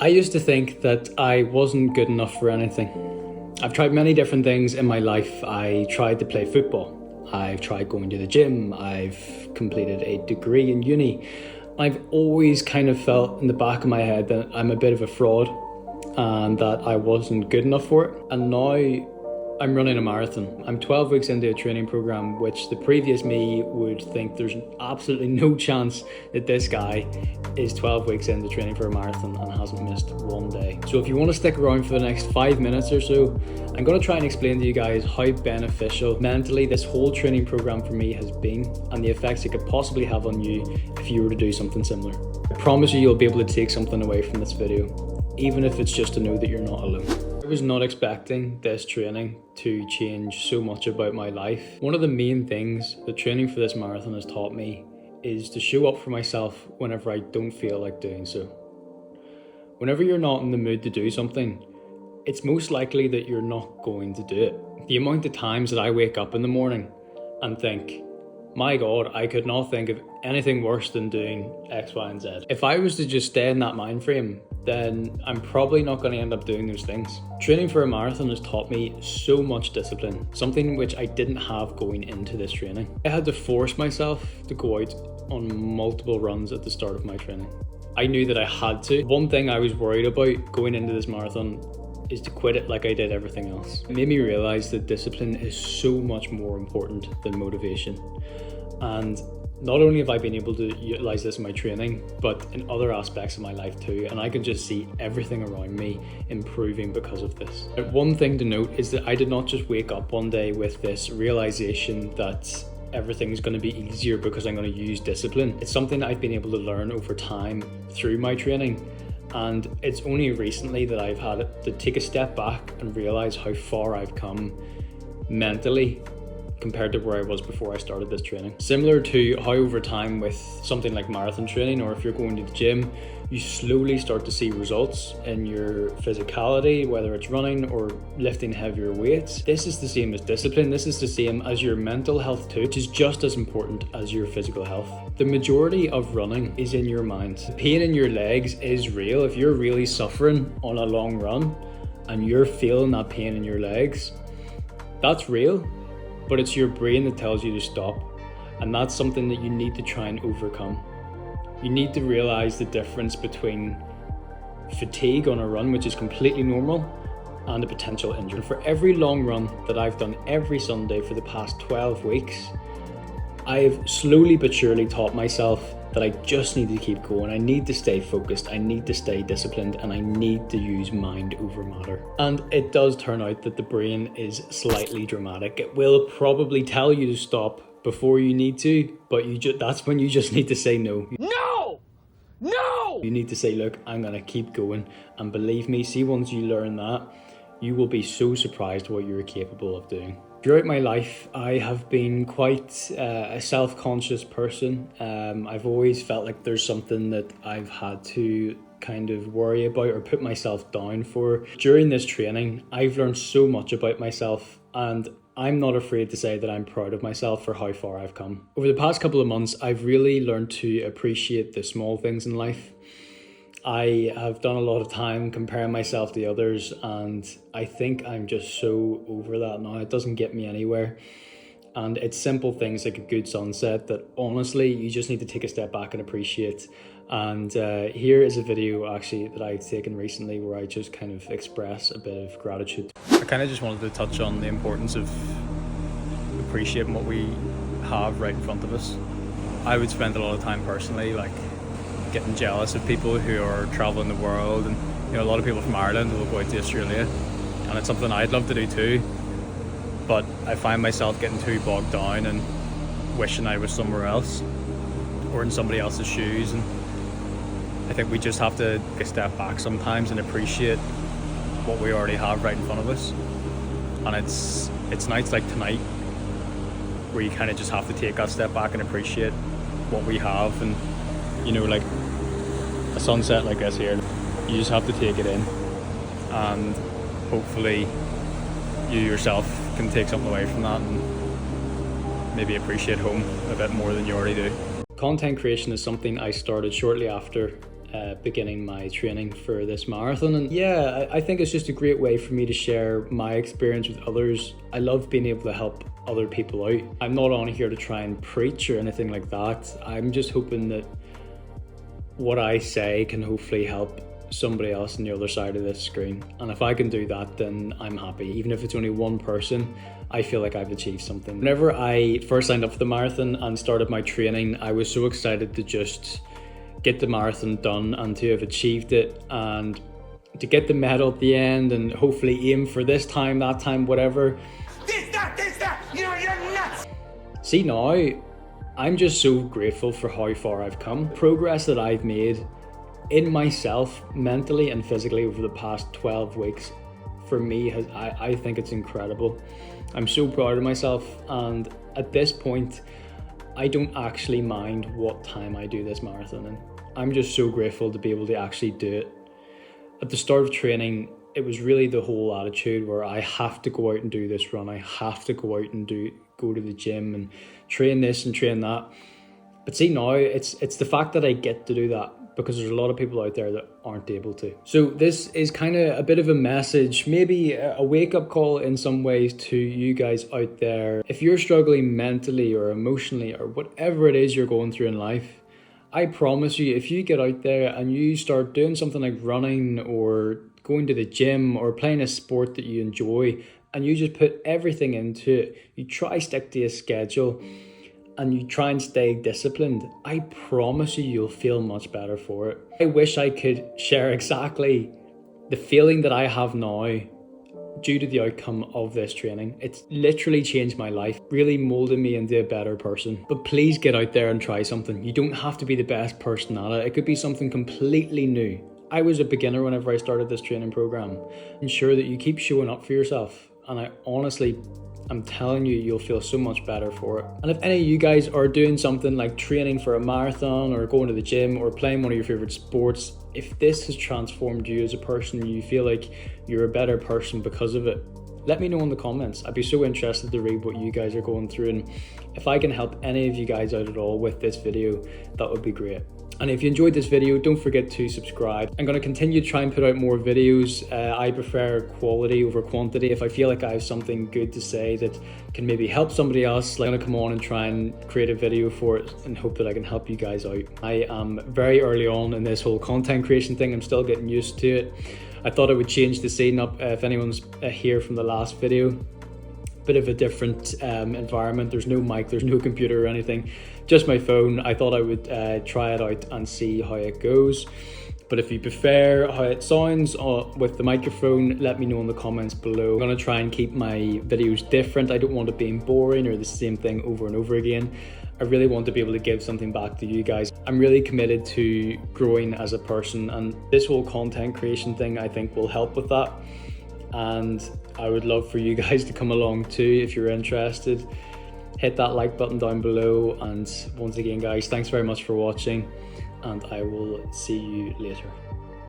I used to think that I wasn't good enough for anything. I've tried many different things in my life. I tried to play football. I've tried going to the gym. I've completed a degree in uni. I've always kind of felt in the back of my head that I'm a bit of a fraud and that I wasn't good enough for it. And now I'm running a marathon. I'm 12 weeks into a training program, which the previous me would think there's absolutely no chance that this guy is 12 weeks into training for a marathon and hasn't missed one day. So if you want to stick around for the next 5 minutes or so, I'm going to try and explain to you guys how beneficial mentally this whole training program for me has been and the effects it could possibly have on you if you were to do something similar. I promise you'll be able to take something away from this video, even if it's just to know that you're not alone. I was not expecting this training to change so much about my life. One of the main things that training for this marathon has taught me is to show up for myself whenever I don't feel like doing so. Whenever you're not in the mood to do something, it's most likely that you're not going to do it. The amount of times that I wake up in the morning and think, my God, I could not think of anything worse than doing X, Y, and Z. If I was to just stay in that mind frame, then I'm probably not going to end up doing those things. Training for a marathon has taught me so much discipline, something which I didn't have going into this training. I had to force myself to go out on multiple runs at the start of my training. I knew that I had to. One thing I was worried about going into this marathon is to quit it like I did everything else. It made me realize that discipline is so much more important than motivation. And not only have I been able to utilize this in my training, but in other aspects of my life too, and I can just see everything around me improving because of this. But one thing to note is that I did not just wake up one day with this realization that everything's going to be easier because I'm going to use discipline. It's something that I've been able to learn over time through my training. And it's only recently that I've had to take a step back and realize how far I've come mentally compared to where I was before I started this training. Similar to how over time with something like marathon training, or if you're going to the gym, you slowly start to see results in your physicality, whether it's running or lifting heavier weights. This is the same as discipline. This is the same as your mental health too, which is just as important as your physical health. The majority of running is in your mind. The pain in your legs is real. If you're really suffering on a long run and you're feeling that pain in your legs, that's real. But it's your brain that tells you to stop. And that's something that you need to try and overcome. You need to realize the difference between fatigue on a run, which is completely normal, and a potential injury. For every long run that I've done every Sunday for the past 12 weeks, I've slowly but surely taught myself that I just need to keep going. I need to stay focused, I need to stay disciplined, and I need to use mind over matter. And it does turn out that the brain is slightly dramatic. It will probably tell you to stop before you need to, but that's when you just need to say no. No! You need to say, look, I'm gonna keep going. And believe me, see, once you learn that, you will be so surprised what you're capable of doing. Throughout my life, I have been quite a self-conscious person. I've always felt like there's something that I've had to kind of worry about or put myself down for. During this training, I've learned so much about myself, and I'm not afraid to say that I'm proud of myself for how far I've come. Over the past couple of months, I've really learned to appreciate the small things in life. I have done a lot of time comparing myself to others, and I think I'm just so over that now. It doesn't get me anywhere. And it's simple things like a good sunset that honestly you just need to take a step back and appreciate. And here is a video actually that I've taken recently where I just kind of express a bit of gratitude. I kind of just wanted to touch on the importance of appreciating what we have right in front of us. I would spend a lot of time personally getting jealous of people who are traveling the world, and a lot of people from Ireland will go out to Australia, and it's something I'd love to do too, but I find myself getting too bogged down and wishing I was somewhere else or in somebody else's shoes. And I think we just have to take a step back sometimes and appreciate what we already have right in front of us. And it's nights like tonight where you kind of just have to take that step back and appreciate what we have. And like a sunset like this here, you just have to take it in, and hopefully you yourself can take something away from that and maybe appreciate home a bit more than you already do. Content creation is something I started shortly after beginning my training for this marathon. And yeah, I think it's just a great way for me to share my experience with others. I love being able to help other people out. I'm not on here to try and preach or anything like that. I'm just hoping that what I say can hopefully help somebody else on the other side of this screen. And if I can do that, then I'm happy. Even if it's only one person, I feel like I've achieved something. Whenever I first signed up for the marathon and started my training, I was so excited to just get the marathon done and to have achieved it and to get the medal at the end and hopefully aim for this time, that time, whatever. You're nuts! See now, I'm just so grateful for how far I've come. Progress that I've made in myself, mentally and physically, over the past 12 weeks, for me, I think it's incredible. I'm so proud of myself, and at this point, I don't actually mind what time I do this marathon in. I'm just so grateful to be able to actually do it. At the start of training, it was really the whole attitude where I have to go out and do this run. I have to go out and go to the gym and train this and train that. But see now, it's the fact that I get to do that, because there's a lot of people out there that aren't able to. So this is kind of a bit of a message, maybe a wake-up call in some ways to you guys out there. If you're struggling mentally or emotionally or whatever it is you're going through in life, I promise you, if you get out there and you start doing something like running or going to the gym or playing a sport that you enjoy, and you just put everything into it, you try stick to a schedule, and you try and stay disciplined, I promise you, you'll feel much better for it. I wish I could share exactly the feeling that I have now due to the outcome of this training. It's literally changed my life, really molded me into a better person. But please get out there and try something. You don't have to be the best person at it. It could be something completely new. I was a beginner whenever I started this training program. Ensure that you keep showing up for yourself. And I'm telling you, you'll feel so much better for it. And if any of you guys are doing something like training for a marathon or going to the gym or playing one of your favorite sports, if this has transformed you as a person, you feel like you're a better person because of it, let me know in the comments. I'd be so interested to read what you guys are going through, and if I can help any of you guys out at all with this video, that would be great. And if you enjoyed this video, don't forget to subscribe. I'm going to continue to try and put out more videos. I prefer quality over quantity. If I feel like I have something good to say that can maybe help somebody else, I'm going to come on and try and create a video for it and hope that I can help you guys out. I am very early on in this whole content creation thing. I'm still getting used to it. I thought I would change the scene up if anyone's here from the last video. Bit of a different environment. There's no mic, there's no computer or anything, just my phone. I thought I would try it out and see how it goes. But if you prefer how it sounds with the microphone, let me know in the comments below. I'm gonna try and keep my videos different. I don't want it being boring or the same thing over and over again. I really want to be able to give something back to you guys. I'm really committed to growing as a person, and this whole content creation thing I think will help with that. And I would love for you guys to come along too if you're interested. Hit that like button down below, and once again guys, thanks very much for watching, and I will see you later.